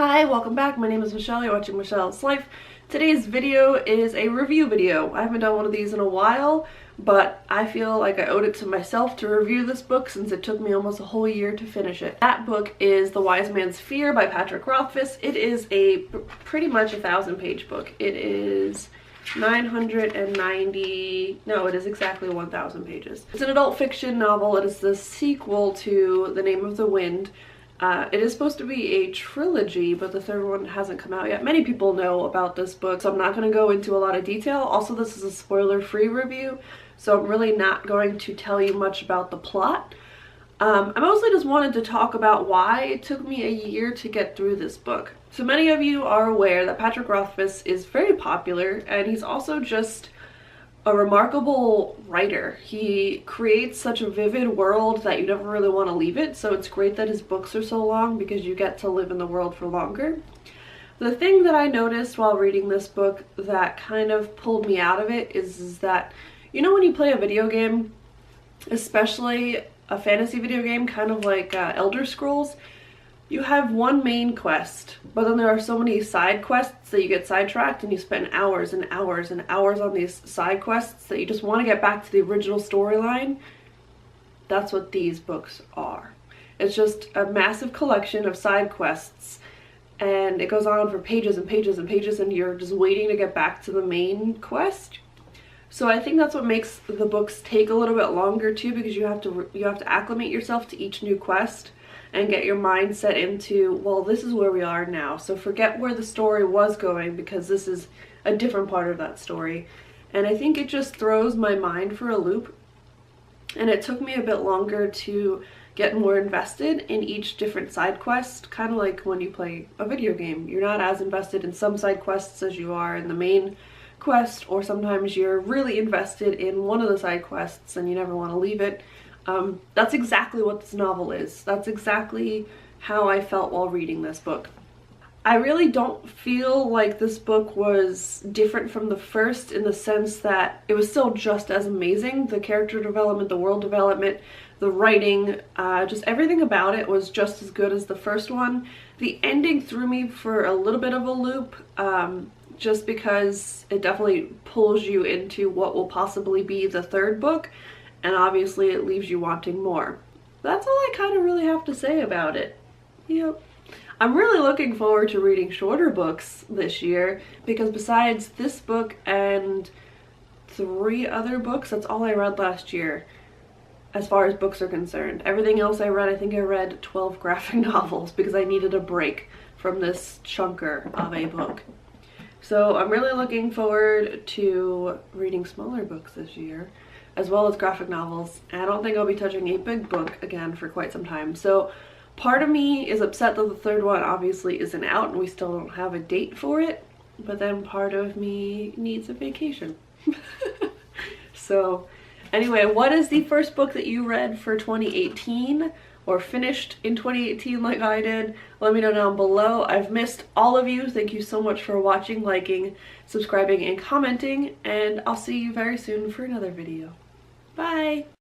Hi, welcome back. My name is Michelle. You're watching Michelle's Life. Today's video is a review video. I haven't done one of these in a while, but I feel like I owed it to myself to review this book since it took me almost a whole year to finish it. That book is The Wise Man's Fear by Patrick Rothfuss. It is a pretty much 1,000-page book. It is 990, no, it is exactly 1,000 pages. It's an adult fiction novel. It is the sequel to The Name of the Wind. It is supposed to be a trilogy, but the third one hasn't come out yet. Many people know about this book, so I'm not going to go into a lot of detail. Also, this is a spoiler-free review, so I'm really not going to tell you much about the plot. I mostly just wanted to talk about why it took me a year to get through this book. So many of you are aware that Patrick Rothfuss is very popular, and he's also just a remarkable writer. He creates such a vivid world that you never really want to leave it, so it's great that his books are so long because you get to live in the world for longer. The thing that I noticed while reading this book that kind of pulled me out of it is that, you know, when you play a video game, especially a fantasy video game, kind of like Elder Scrolls, you have one main quest, but then there are so many side quests that you get sidetracked and you spend hours and hours and hours on these side quests that you just want to get back to the original storyline. That's what these books are. It's just a massive collection of side quests, and it goes on for pages and pages and pages, and you're just waiting to get back to the main quest. So I think that's what makes the books take a little bit longer too, because you have to acclimate yourself to each new quest and get your mind set into, well, this is where we are now, so forget where the story was going because this is a different part of that story. And I think it just throws my mind for a loop, and it took me a bit longer to get more invested in each different side quest, kind of like when you play a video game. You're not as invested in some side quests as you are in the main quest, or sometimes you're really invested in one of the side quests and you never want to leave it. That's exactly what this novel is. That's exactly how I felt while reading this book. I really don't feel like this book was different from the first in the sense that it was still just as amazing. The character development, the world development, the writing, just everything about it was just as good as the first one. The ending threw me for a little bit of a loop, just because it definitely pulls you into what will possibly be the third book. And obviously it leaves you wanting more. That's all I kind of really have to say about it. Yep. I'm really looking forward to reading shorter books this year, because besides this book and 3 other books, that's all I read last year as far as books are concerned. Everything else I read, I think I read 12 graphic novels because I needed a break from this chunker of a book. So I'm really looking forward to reading smaller books this year, as well as graphic novels. And I don't think I'll be touching a big book again for quite some time. So part of me is upset that the third one obviously isn't out and we still don't have a date for it, but then part of me needs a vacation. So anyway, what is the first book that you read for 2018 or finished in 2018 like I did? Let me know down below. I've missed all of you. Thank you so much for watching, liking, subscribing, and commenting, and I'll see you very soon for another video. Bye!